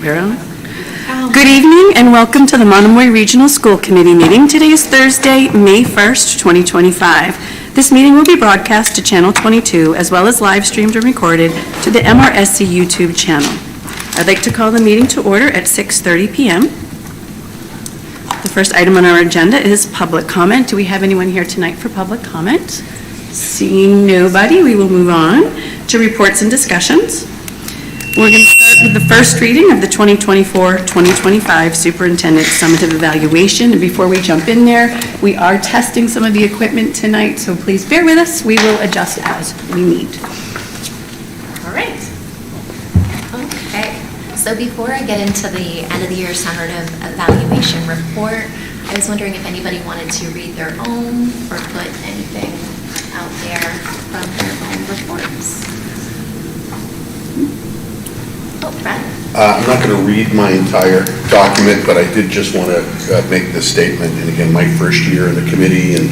Good evening and welcome to the Monomoy Regional School Committee meeting. Today is Thursday, May 1st, 2025. This meeting will be broadcast to Channel 22 as well as live streamed and recorded to the MRSC YouTube channel. I'd like to call the meeting to order at 6:30 p.m. The first item on our agenda is public comment. Do we have anyone here tonight for public comment? Seeing nobody, we will move on to reports and discussions. We're going to start with the first reading of the 2024-2025 Superintendent Summative Evaluation. And before we jump in there, we are testing some of the equipment tonight, so please bear with us. We will adjust as we need. All right. Okay. So before I get into the end of the year summative evaluation report, I was wondering if anybody wanted to read their own or put anything out there from their own reports. Oh, Brad. I'm not going to read my entire document, but I did just want to make this statement. And again, my first year in the committee and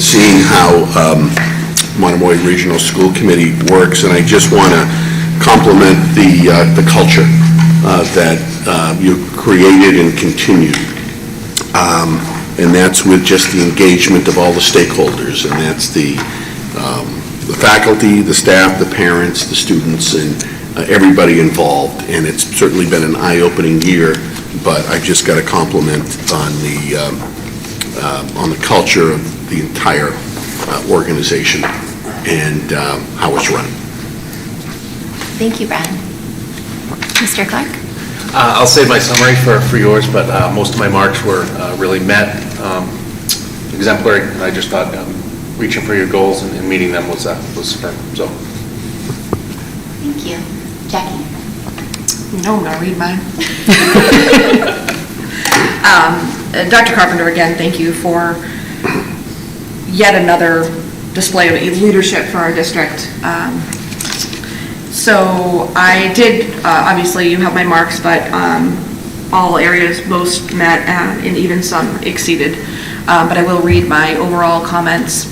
seeing how Monomoy Regional School Committee works, and I just want to compliment the culture that you created and continued. And that's with just the engagement of all the stakeholders, and that's the faculty, the staff, the parents, the students, and everybody involved. And it's certainly been an eye-opening year, but I just got a compliment on the culture of the entire organization and how it's run. Thank you, Brad. Mr. Clark? I'll save my summary for yours, but most of my marks were really met, exemplary, and I just thought reaching for your goals and meeting them was superb. So. Thank you. Jackie? No, I'm going to read mine. Dr. Carpenter, again, thank you for yet another display of leadership for our district. So I did, obviously you have my marks, but all areas most met and even some exceeded. But I will read my overall comments.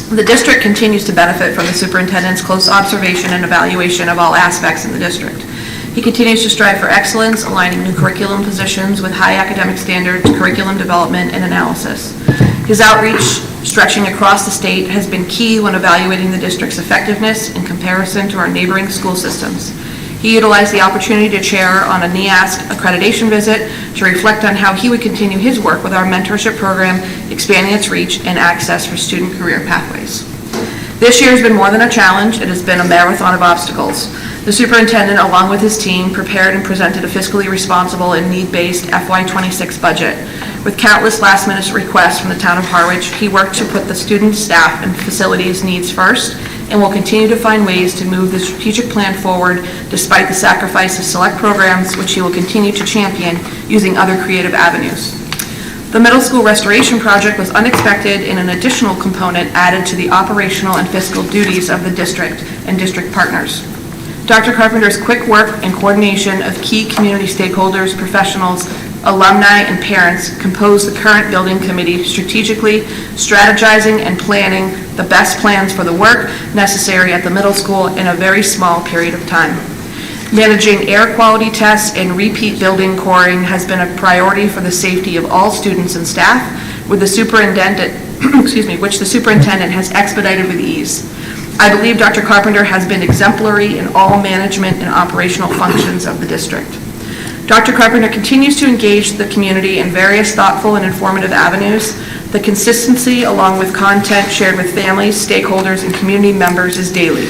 The district continues to benefit from the superintendent's close observation and evaluation of all aspects in the district. He continues to strive for excellence, aligning new curriculum positions with high academic standards, curriculum development, and analysis. His outreach, stretching across the state, has been key when evaluating the district's effectiveness in comparison to our neighboring school systems. He utilized the opportunity to chair on a NEASC accreditation visit to reflect on how he would continue his work with our mentorship program, expanding its reach and access for student career pathways. This year has been more than a challenge. It has been a marathon of obstacles. The superintendent, along with his team, prepared and presented a fiscally responsible and need-based FY26 budget. With countless last-minute requests from the town of Harwich, he worked to put the student, staff, and facilities needs first, and will continue to find ways to move the strategic plan forward despite the sacrifice of select programs, which he will continue to champion using other creative avenues. The middle school restoration project was unexpected and an additional component added to the operational and fiscal duties of the district and district partners. Dr. Carpenter's quick work and coordination of key community stakeholders, professionals, alumni, and parents compose the current building committee, strategically strategizing and planning the best plans for the work necessary at the middle school in a very small period of time. Managing air quality tests and repeat building coring has been a priority for the safety of all students and staff, with the superintendent, which the superintendent has expedited with ease. I believe Dr. Carpenter has been exemplary in all management and operational functions of the district. Dr. Carpenter continues to engage the community in various thoughtful and informative avenues. The consistency, along with content shared with families, stakeholders, and community members, is daily.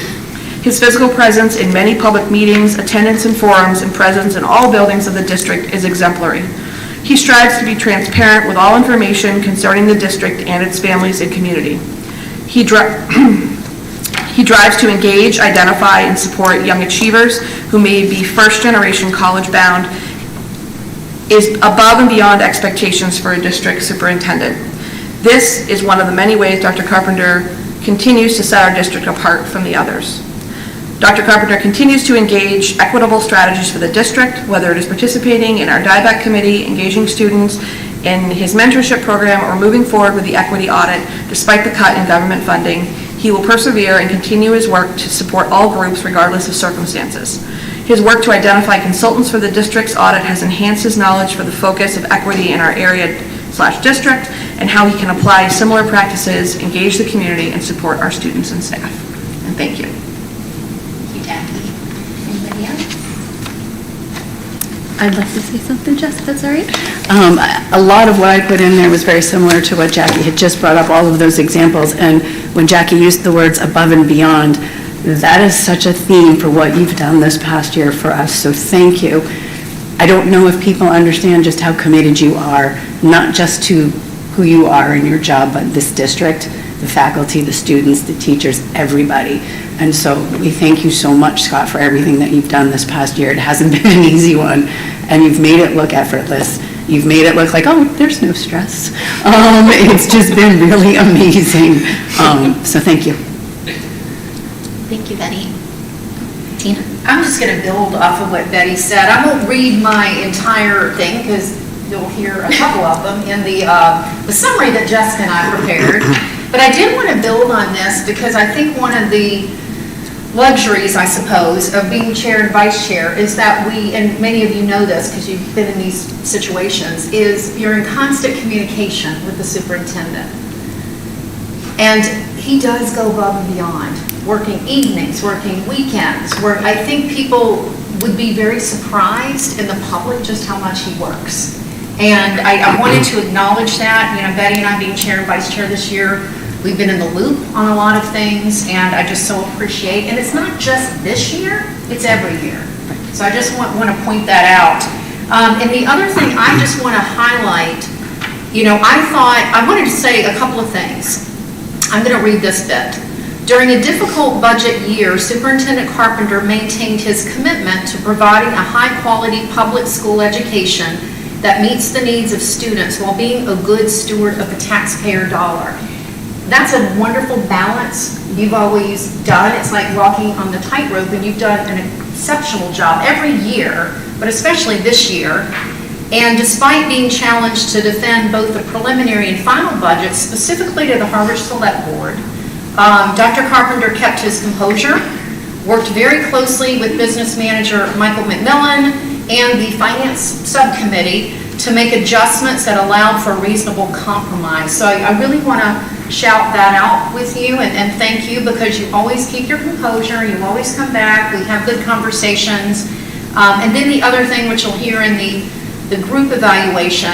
His physical presence in many public meetings, attendance in forums, and presence in all buildings of the district is exemplary. He strives to be transparent with all information concerning the district and its families and community. He drives to engage, identify, and support young achievers who may be first-generation college-bound, is above and beyond expectations for a district superintendent. This is one of the many ways Dr. Carpenter continues to set our district apart from the others. Dr. Carpenter continues to engage equitable strategies for the district, whether it is participating in our DIBAC committee, engaging students in his mentorship program, or moving forward with the equity audit despite the cut in government funding. He will persevere and continue his work to support all groups regardless of circumstances. His work to identify consultants for the district's audit has enhanced his knowledge for the focus of equity in our area/district and how he can apply similar practices, engage the community, and support our students and staff. And thank you. Thank you, Jackie. Anybody else? I'd like to say something, Jess, if that's all right. A lot of what I put in there was very similar to what Jackie had just brought up, all of those examples. And when Jackie used the words above and beyond, that is such a theme for what you've done this past year for us. So thank you. I don't know if people understand just how committed you are, not just to who you are in your job, but this district, the faculty, the students, the teachers, everybody. And so we thank you so much, Scott, for everything that you've done this past year. It hasn't been an easy one, and you've made it look effortless. You've made it look like, oh, there's no stress. It's just been really amazing. So thank you. Thank you, Betty. Tina? I'm just going to build off of what Betty said. I won't read my entire thing because you'll hear a couple of them in the summary that Jessica and I prepared. But I did want to build on this because I think one of the luxuries, I suppose, of being chair and vice chair is that we, and many of you know this because you've been in these situations, is you're in constant communication with the superintendent. And he does go above and beyond, working evenings, working weekends. I think people would be very surprised in the public just how much he works. And I wanted to acknowledge that. You know, Betty and I being chair and vice chair this year, we've been in the loop on a lot of things, and I just so appreciate, and it's not just this year, it's every year. So I just want to point that out. And the other thing I just want to highlight, you know, I wanted to say a couple of things. I'm going to read this bit. During a difficult budget year, Superintendent Carpenter maintained his commitment to providing a high-quality public school education that meets the needs of students while being a good steward of the taxpayer dollar. That's a wonderful balance you've always done. It's like walking on the tightrope, and you've done an exceptional job every year, but especially this year. And despite being challenged to defend both the preliminary and final budgets, specifically to the Harvard Select Board, Dr. Carpenter kept his composure, worked very closely with business manager Michael McMillan and the finance subcommittee to make adjustments that allowed for a reasonable compromise. So I really want to shout that out with you and thank you, because you always keep your composure, you always come back, we have good conversations. And then the other thing, which you'll hear in the group evaluation,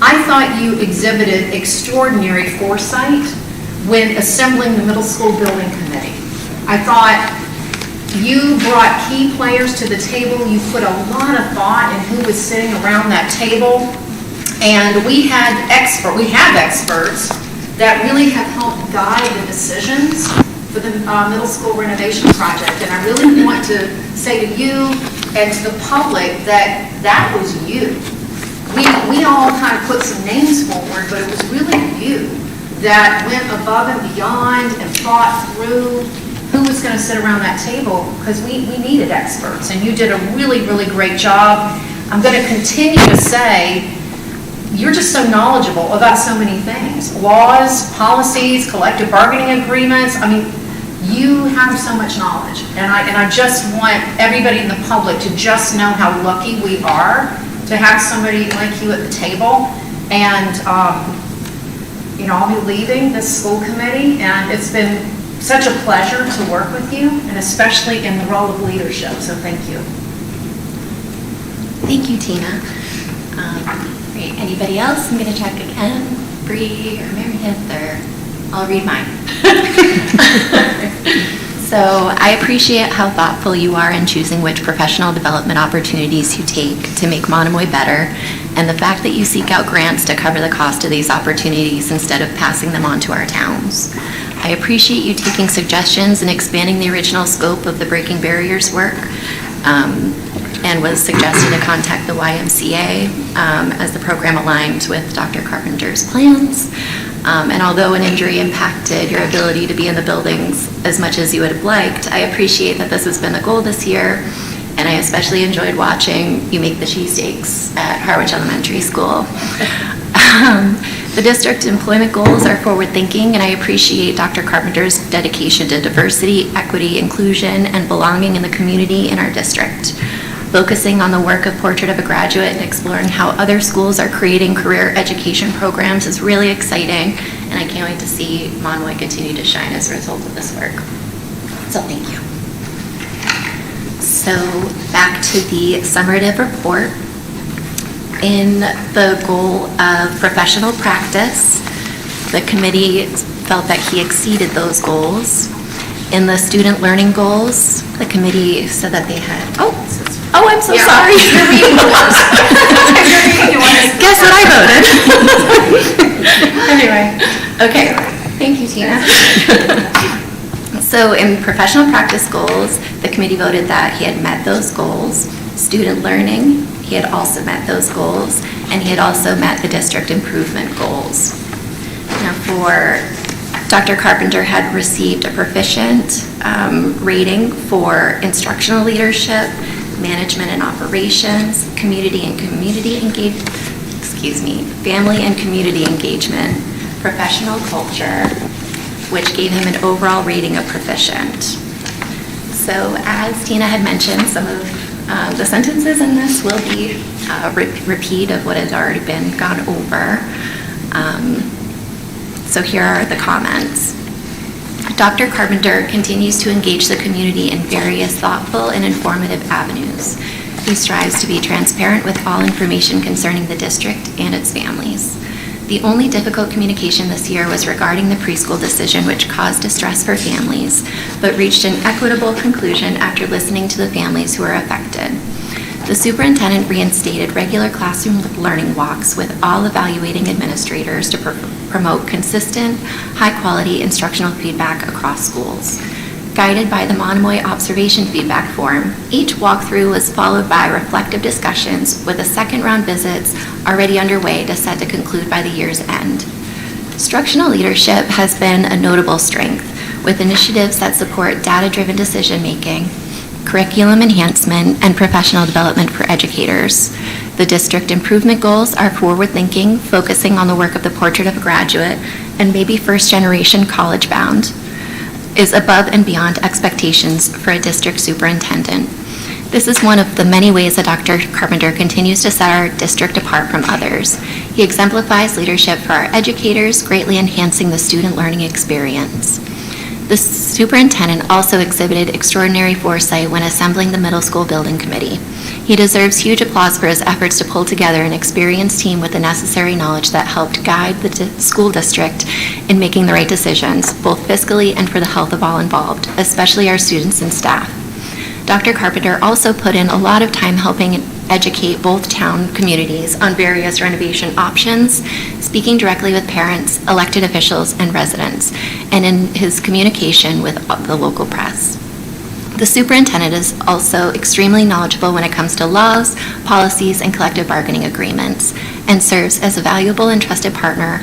I thought you exhibited extraordinary foresight when assembling the middle school building committee. I thought you brought key players to the table. You put a lot of thought in who was sitting around that table. And we have experts that really have helped guide the decisions for the middle school renovation project. And I really want to say to you and to the public that was you. We all kind of put some names forward, but it was really you that went above and beyond and thought through who was going to sit around that table, because we needed experts, and you did a really, really great job. I'm going to continue to say you're just so knowledgeable about so many things. Laws, policies, collective bargaining agreements. I mean, you have so much knowledge, and I just want everybody in the public to just know how lucky we are to have somebody like you at the table. And you know, I'll be leaving this school committee, and it's been such a pleasure to work with you, and especially in the role of leadership, so thank you. Thank you, Tina. Great. Anybody else? I'm going to check again. Bree or Meredith, or I'll read mine. So I appreciate how thoughtful you are in choosing which professional development opportunities you take to make Monomoy better, and the fact that you seek out grants to cover the cost of these opportunities instead of passing them on to our towns. I appreciate you taking suggestions and expanding the original scope of the Breaking Barriers work, and was suggested to contact the YMCA as the program aligned with Dr. Carpenter's plans. And although an injury impacted your ability to be in the buildings as much as you would have liked, I appreciate that this has been a goal this year, and I especially enjoyed watching you make the cheesesteaks at Harwich Elementary School. The district employment goals are forward-thinking, and I appreciate Dr. Carpenter's dedication to diversity, equity, inclusion, and belonging in the community in our district. Focusing on the work of Portrait of a Graduate and exploring how other schools are creating career education programs is really exciting, and I can't wait to see Monomoy continue to shine as a result of this work. So thank you. So back to the summative report. In the goal of professional practice, the committee felt that he exceeded those goals. In the student learning goals, the committee said that they had, I'm so sorry. You're reading yours. You're reading yours. Guess what I voted? Anyway. Okay, thank you, Tina. So in professional practice goals, the committee voted that he had met those goals. Student learning, he had also met those goals, and he had also met the district improvement goals. Now for Dr. Carpenter had received a proficient rating for instructional leadership, management and operations, family and community engagement, professional culture, which gave him an overall rating of proficient. So as Tina had mentioned, some of the sentences in this will be a repeat of what has already been gone over. So here are the comments. Dr. Carpenter continues to engage the community in various thoughtful and informative avenues. He strives to be transparent with all information concerning the district and its families. The only difficult communication this year was regarding the preschool decision, which caused distress for families, but reached an equitable conclusion after listening to the families who were affected. The superintendent reinstated regular classroom learning walks with all evaluating administrators to promote consistent, high-quality instructional feedback across schools. Guided by the Monomoy observation feedback form, each walkthrough was followed by reflective discussions with a second-round visits already underway to set to conclude by the year's end. Instructional leadership has been a notable strength, with initiatives that support data-driven decision-making, curriculum enhancement, and professional development for educators. The district improvement goals are forward-thinking, focusing on the work of the Portrait of a Graduate, and maybe first-generation college-bound, is above and beyond expectations for a district superintendent. This is one of the many ways that Dr. Carpenter continues to set our district apart from others. He exemplifies leadership for our educators, greatly enhancing the student learning experience. The superintendent also exhibited extraordinary foresight when assembling the middle school building committee. He deserves huge applause for his efforts to pull together an experienced team with the necessary knowledge that helped guide the school district in making the right decisions, both fiscally and for the health of all involved, especially our students and staff. Dr. Carpenter also put in a lot of time helping educate both town communities on various renovation options, speaking directly with parents, elected officials, and residents, and in his communication with the local press. The superintendent is also extremely knowledgeable when it comes to laws, policies, and collective bargaining agreements, and serves as a valuable and trusted partner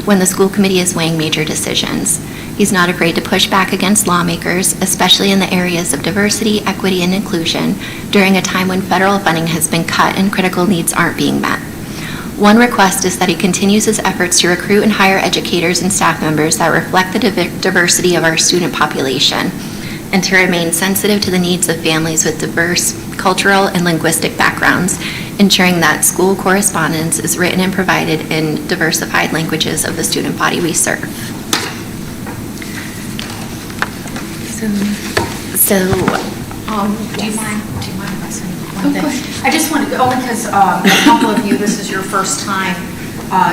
when the school committee is weighing major decisions. He's not afraid to push back against lawmakers, especially in the areas of diversity, equity, and inclusion, during a time when federal funding has been cut and critical needs aren't being met. One request is that he continues his efforts to recruit and hire educators and staff members that reflect the diversity of our student population, and to remain sensitive to the needs of families with diverse cultural and linguistic backgrounds, ensuring that school correspondence is written and provided in diversified languages of the student body we serve. Do you mind if I say one thing? I just want to go, only because a couple of you, this is your first time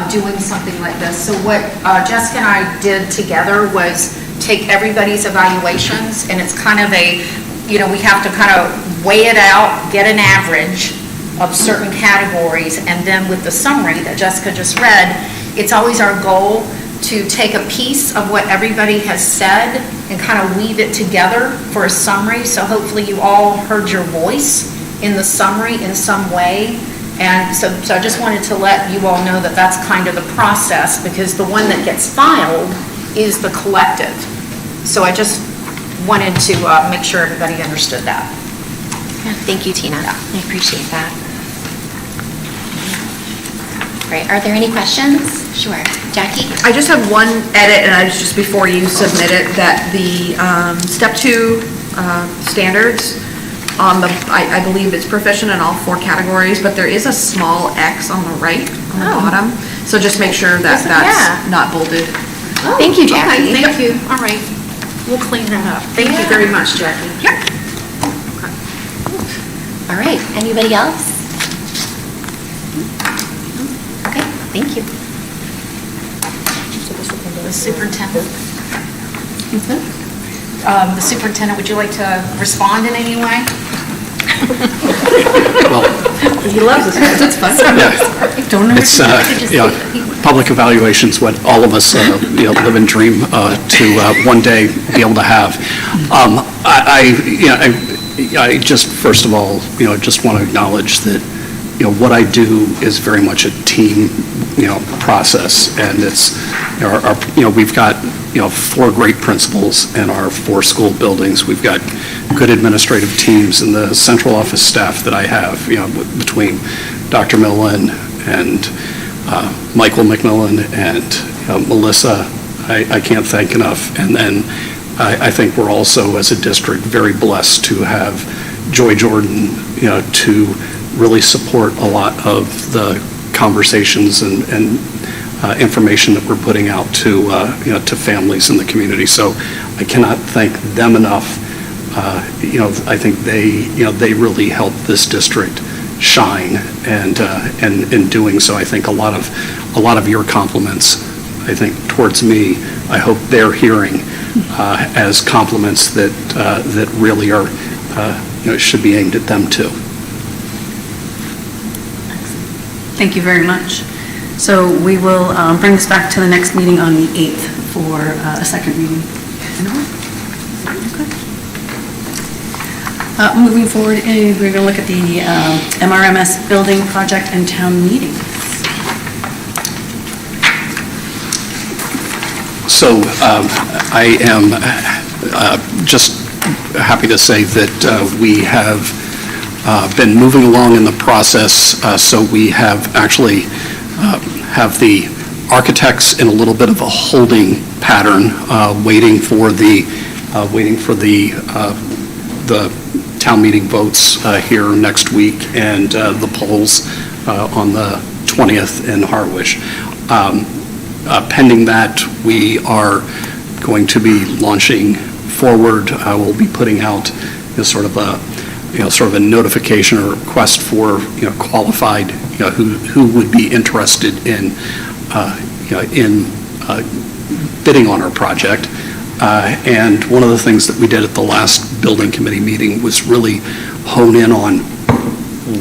doing something like this. So what Jessica and I did together was take everybody's evaluations, and it's kind of a, we have to kind of weigh it out, get an average of certain categories, and then with the summary that Jessica just read, it's always our goal to take a piece of what everybody has said and kind of weave it together for a summary. So hopefully you all heard your voice in the summary in some way. And so I just wanted to let you all know that that's kind of the process, because the one that gets filed is the collective. So I just wanted to make sure everybody understood that. Yeah, thank you, Tina. I appreciate that. Great. Are there any questions? Sure. Jackie? I just have one edit, and it's just before you submit it, that the step 2 standards on the, I believe it's proficient in all 4 categories, but there is a small X on the right, on the bottom. So just make sure that that's not bolded. Thank you, Jackie. Okay, thank you. All right. We'll clean that up. Thank you very much, Jackie. Yep. All right. Anybody else? Okay, thank you. The superintendent. The superintendent, would you like to respond in any way? He loves this, it's fun. It's, public evaluations, what all of us, live and dream to one day be able to have. I just, first of all, just want to acknowledge that, what I do is very much a team, process, and it's, we've got, 4 great principals in our 4 school buildings. We've got good administrative teams, and the central office staff that I have, between Dr. Millen and Michael McMillan and Melissa, I can't thank enough. And then I think we're also, as a district, very blessed to have Joy Jordan, to really support a lot of the conversations and information that we're putting out to to families in the community. So I cannot thank them enough. I think they really help this district shine, and in doing so, I think a lot of your compliments, I think, towards me, I hope they're hearing as compliments that really are should be aimed at them too. Thank you very much. So we will bring this back to the next meeting on the 8th for a second reading. Moving forward, we're going to look at the MRMS building project and town meeting. So I am just happy to say that we have been moving along in the process. So we have actually have the architects in a little bit of a holding pattern, waiting for the town meeting votes here next week, and the polls on the 20th in Harwich. Pending that, we are going to be launching forward. We'll be putting out sort of a notification or request for qualified who would be interested in bidding on our project. And one of the things that we did at the last building committee meeting was really hone in on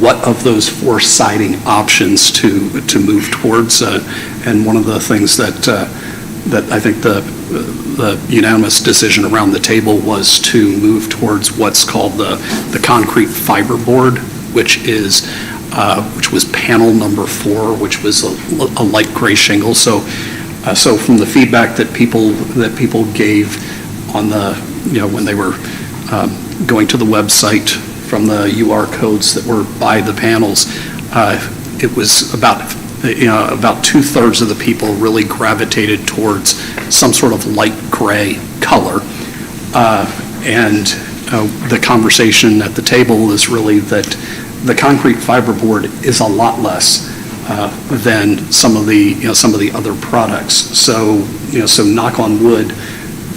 what of those 4 siding options to move towards. And one of the things that I think the unanimous decision around the table was to move towards what's called the concrete fiber board, which was panel number 4, which was a light gray shingle. So from the feedback that people gave on the, when they were going to the website from the UR codes that were by the panels, it was about 2/3 of the people really gravitated towards some sort of light gray color. And the conversation at the table is really that the concrete fiberboard is a lot less than some of the other products. So knock on wood,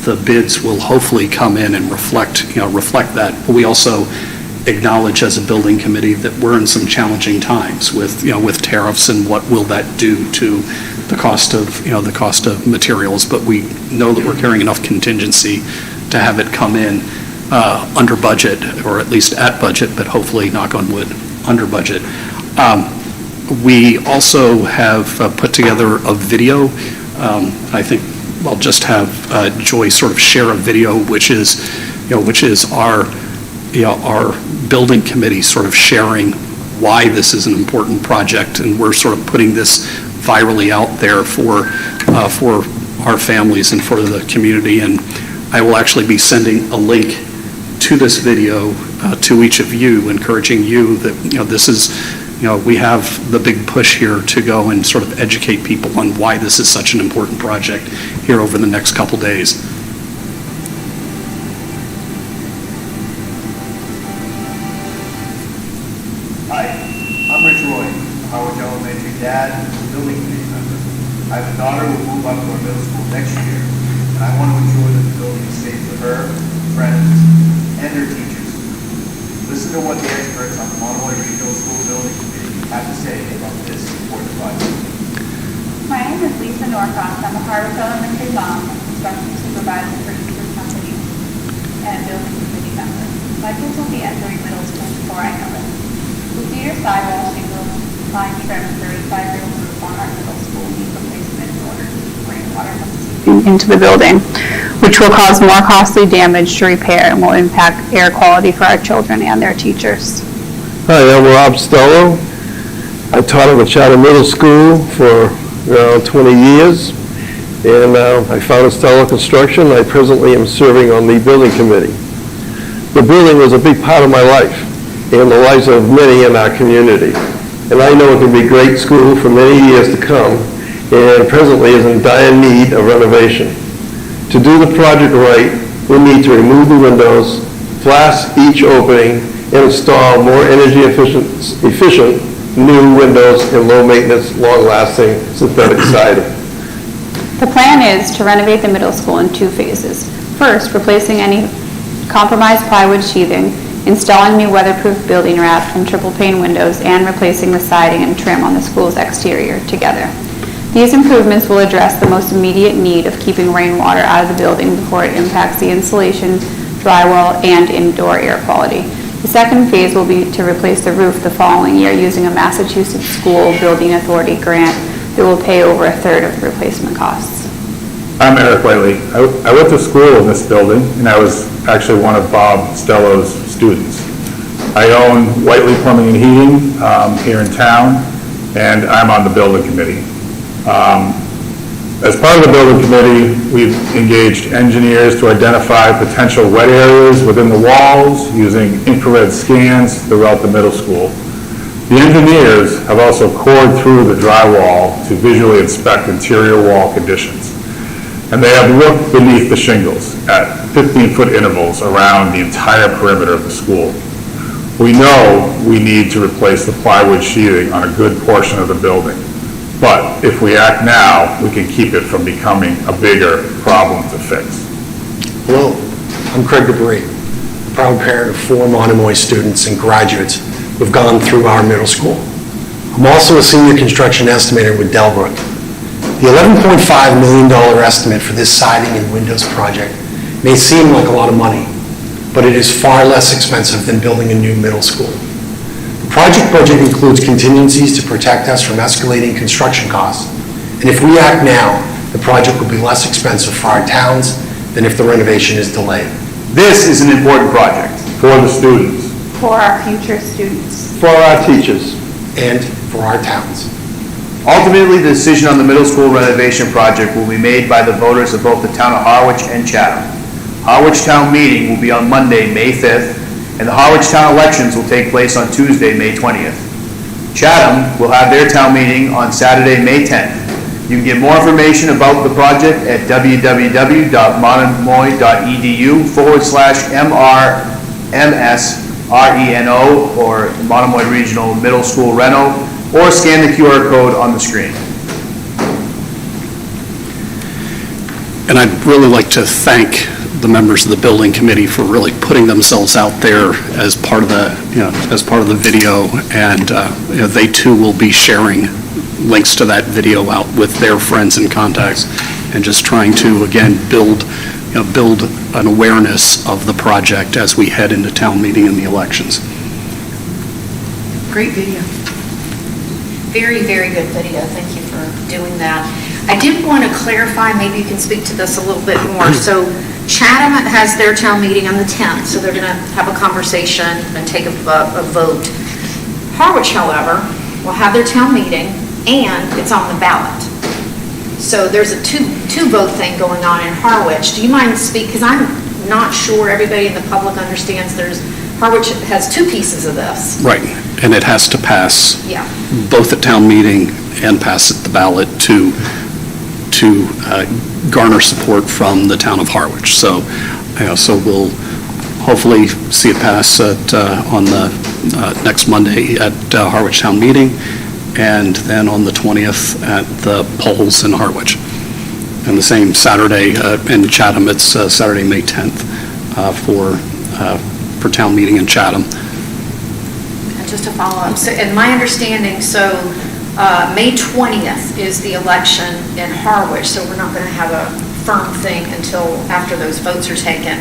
the bids will hopefully come in and reflect that. But we also acknowledge as a building committee that we're in some challenging times with tariffs, and what will that do to the cost of materials. But we know that we're carrying enough contingency to have it come in under budget, or at least at budget, but hopefully, knock on wood, under budget. We also have put together a video. I think I'll just have Joy sort of share a video, which is our building committee sort of sharing why this is an important project, and we're sort of putting this virally out there for our families and for the community. And I will actually be sending a link to this video to each of you, encouraging you that this is we have the big push here to go and sort of educate people on why this is such an important project here over the next couple days. Hi, I'm Rich Roy, Howard Elementary dad and building committee member. I have a daughter who will move up to our middle school next year, and I want to ensure that the building is safe for her, friends, and her teachers. Listen to what the experts on the Monomoy Regional School Building Committee have to say about this important project. My name is Lisa Norcross. I'm a Harvard Elementary mom, construction supervisor for Eastern Company, and a building committee member. My kids will be entering middle school before I know it. The cedar sidewall shingles, pine trim, and 35-year-old roof on our middle school need replacement in order to keep rainwater from seeping into the building, which will cause more costly damage to repair and will impact air quality for our children and their teachers. Hi, I'm Rob Stello. I taught at the Chatham Middle School for around 20 years, and I founded Stello Construction. I presently am serving on the building committee. The building was a big part of my life and the lives of many in our community, and I know it can be a great school for many years to come, and presently is in dire need of renovation. To do the project right, we need to remove the windows, blast each opening, and install more energy efficient new windows and low-maintenance, long-lasting synthetic siding. The plan is to renovate the middle school in 2 phases. First, replacing any compromised plywood sheathing, installing new weatherproof building wrap and triple pane windows, and replacing the siding and trim on the school's exterior together. These improvements will address the most immediate need of keeping rainwater out of the building before it impacts the insulation, drywall, and indoor air quality. The second phase will be to replace the roof the following year using a Massachusetts School Building Authority grant that will pay over a third of the replacement costs. I'm Eric Whiteley. I went to school in this building, and I was actually one of Bob Stello's students. I own Whiteley Plumbing and Heating here in town, and I'm on the building committee. As part of the building committee, we've engaged engineers to identify potential wet areas within the walls using infrared scans throughout the middle school. The engineers have also cored through the drywall to visually inspect interior wall conditions. And they have looked beneath the shingles at 15-foot intervals around the entire perimeter of the school. We know we need to replace the plywood sheathing on a good portion of the building. But if we act now, we can keep it from becoming a bigger problem to fix. Hello, I'm Craig DeBree, a proud parent of 4 Monomoy students and graduates who've gone through our middle school. I'm also a senior construction estimator with Delbrook. The $11.5 million estimate for this siding and windows project may seem like a lot of money, but it is far less expensive than building a new middle school. The project budget includes contingencies to protect us from escalating construction costs, and if we act now, the project will be less expensive for our towns than if the renovation is delayed. This is an important project. For the students, For our future students. For our teachers. And for our towns. Ultimately, the decision on the middle school renovation project will be made by the voters of both the town of Harwich and Chatham. Harwich Town meeting will be on Monday, May 5th, and the Harwich Town elections will take place on Tuesday, May 20th. Chatham will have their town meeting on Saturday, May 10th. You can get more information about the project at www.monomoy.edu/MRMSRENO or Monomoy Regional Middle School Reno, or scan the QR code on the screen. And I'd really like to thank the members of the building committee for really putting themselves out there as part of the, as part of the video, and they too will be sharing links to that video out with their friends and contacts, and just trying to, again, build an awareness of the project as we head into town meeting and the elections. Great video. Very, very good video. Thank you for doing that. I did want to clarify, maybe you can speak to this a little bit more. So Chatham has their town meeting on the 10th, so they're going to have a conversation and take a vote. Harwich, however, will have their town meeting, and it's on the ballot. So there's a two vote thing going on in Harwich. Do you mind speaking? Because I'm not sure everybody in the public understands Harwich has 2 pieces of this. Right. and it has to pass Yeah. both at town meeting and pass at the ballot to garner support from the town of Harwich. So, so we'll hopefully see it pass on the next Monday at Harwich Town Meeting, and then on the 20th at the polls in Harwich. And the same Saturday in Chatham, it's Saturday, May 10th for town meeting in Chatham. And just to follow up, so in my understanding, so May 20th is the election in Harwich, so we're not going to have a firm thing until after those votes are taken.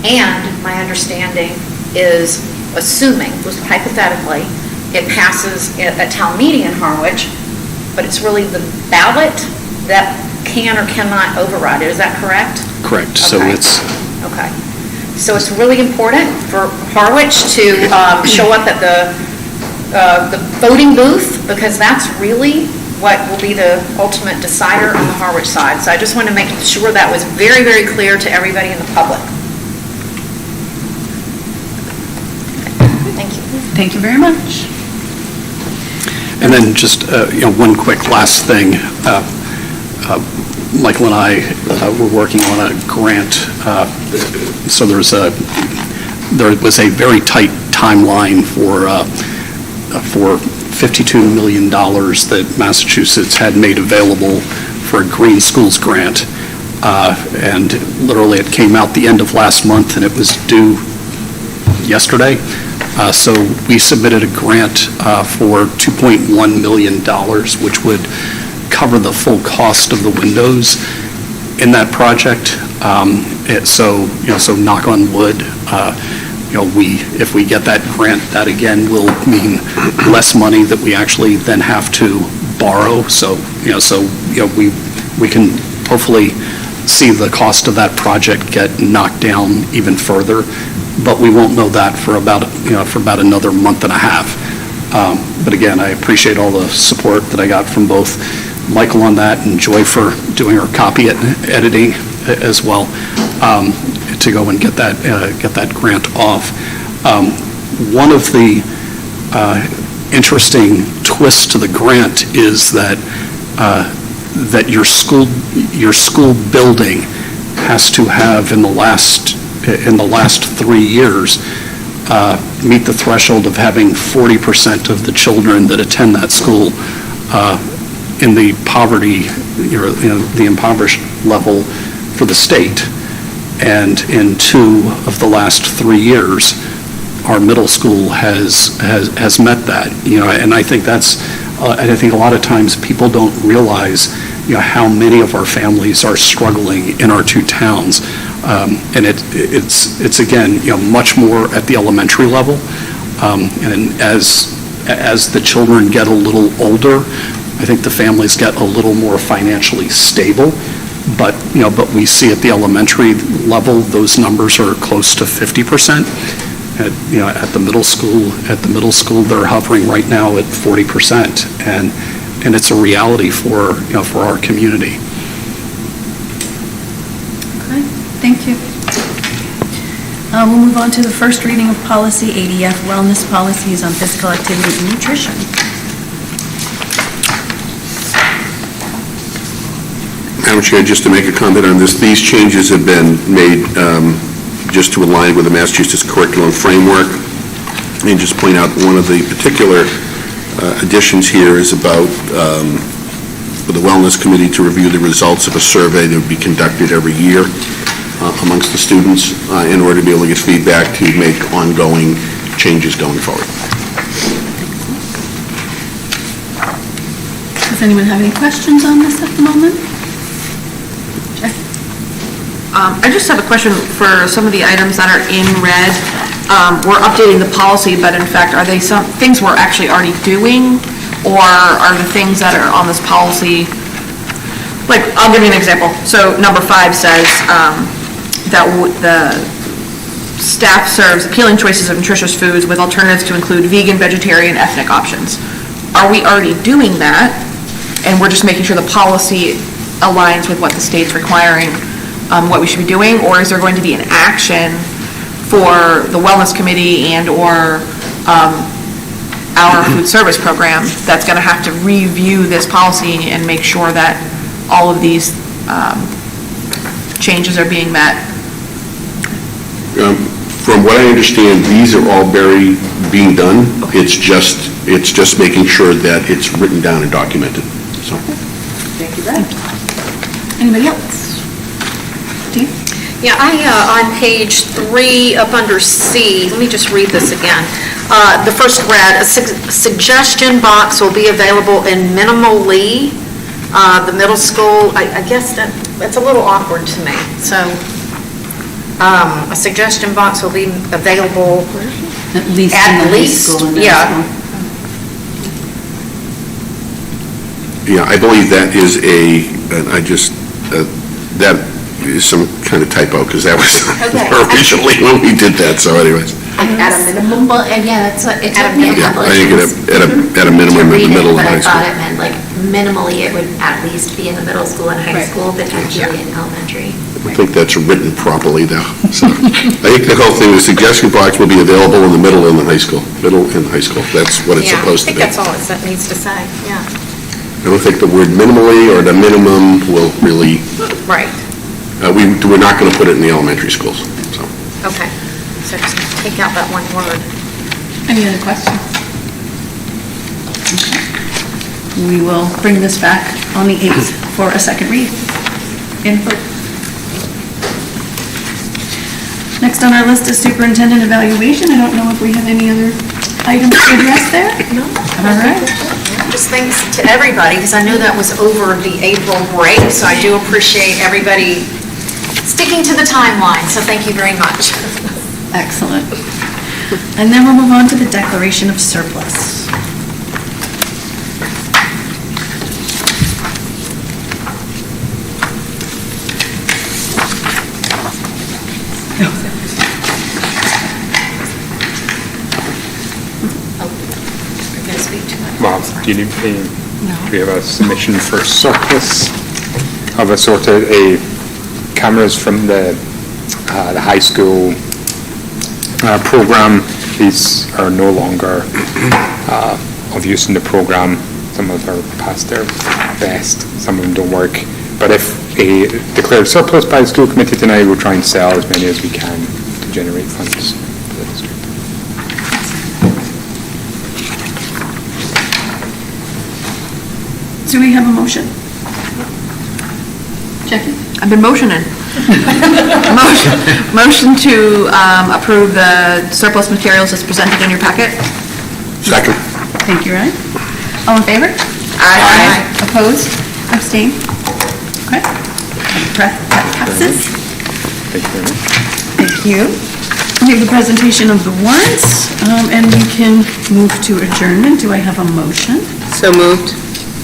And my understanding is, assuming, just hypothetically, it passes at town meeting in Harwich, but it's really the ballot that can or cannot override it. Is that correct? Correct. So Okay. Okay. So it's really important for Harwich to show up at the voting booth, because that's really what will be the ultimate decider on the Harwich side. So I just want to make sure that was very, very clear to everybody in the public. Thank you. Thank you very much. And then just, one quick last thing. Michael and I were working on a grant, so there was a very tight timeline for $52 million that Massachusetts had made available for a Green Schools grant. And literally, it came out the end of last month, and it was due yesterday. So we submitted a grant for $2.1 million, which would cover the full cost of the windows in that project. So knock on wood, if we get that grant, that again will mean less money that we actually then have to borrow. So we can hopefully see the cost of that project get knocked down even further, but we won't know that for about another month and a half. But again, I appreciate all the support that I got from both Michael on that and Joy for doing her copy editing as well, to go and get that grant off. One of the interesting twists to the grant is that your school building has to have in the last 3 years meet the threshold of having 40% of the children that attend that school in the poverty, the impoverished level for the state. And in 2 of the last 3 years, our middle school has met that. And I think I think a lot of times people don't realize, how many of our families are struggling in our 2 towns. And it's again, much more at the elementary level. And as the children get a little older, I think the families get a little more financially stable. But we see at the elementary level, those numbers are close to 50%. At the middle school, they're hovering right now at 40%. And it's a reality for our community. Okay, thank you. We'll move on to the first reading of policy ADF, wellness policies on physical activity and nutrition. Madam Chair, just to make a comment on this, these changes have been made just to align with the Massachusetts curriculum framework. And just point out one of the particular additions here is about for the Wellness Committee to review the results of a survey that would be conducted every year amongst the students in order to be able to get feedback to make ongoing changes going forward. Does anyone have any questions on this at the moment? I just have a question for some of the items that are in red. We're updating the policy, but in fact, are they some things we're actually already doing, or are the things that are on this policy, like, I'll give you an example. So number 5 says that the staff serves appealing choices of nutritious foods with alternatives to include vegan, vegetarian, ethnic options. Are we already doing that, and we're just making sure the policy aligns with what the state's requiring, what we should be doing, or is there going to be an action for the Wellness Committee and or our food service program that's going to have to review this policy and make sure that all of these changes are being met. From what I understand, these are all being done. It's just making sure that it's written down and documented, so. Thank you, Brad. Anybody else? Steve? Yeah, on page 3, up under C, let me just read this again. The first red, a suggestion box will be available in minimally, the middle school. I guess that's a little awkward to me. So, a suggestion box will be available At least in the high school and middle yeah. school. Yeah, I believe that is that is some kind of typo, because that was originally when we did that, so anyways. At a minimum, well, yeah, it's at a minimum. Yeah, I think at a minimum in the middle of high But I thought school. it meant like minimally it would at least be in the middle school and high school, potentially in elementary. I think that's written properly, though. So, I think the whole thing, the suggestion box will be available in the middle and the high school. Middle and high school, that's what it's supposed to be. I think that's all it needs to say, yeah. I don't think the word minimally or the minimum will really, Right, we're not going to put it in the elementary schools, so. okay. So just take out that one word. Any other questions? Okay. We will bring this back on the 8th for a second read. Input. Next on our list is superintendent evaluation. I don't know if we have any other items to address there? No. All right. Just thanks to everybody, because I know that was over the April break, so I do appreciate everybody sticking to the timeline, so thank you very much. Excellent. And then we'll move on to the declaration of surplus. You're going to speak to that? Well, do we have a submission for surplus of a sort of cameras from the high school program? These are no longer of use in the program. Some of them are past their best, some of them don't work. But if declared surplus by the school committee tonight, we'll try and sell as many as we can to generate funds for the district. Do we have a motion? Jackie? I've been motioning. Motion to approve the surplus materials as presented in your packet. Second. Thank you, Ryan. All in favor? Aye. Opposed? Abstained? Okay. That passes. Thank you very much. Thank you. We have the presentation of the warrants, and we can move to adjournment. Do I have a motion? So moved.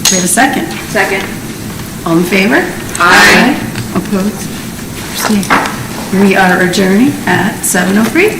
Do we have a second? Second. All in favor? Aye. Opposed? Abstained? We are adjourning at 7:03.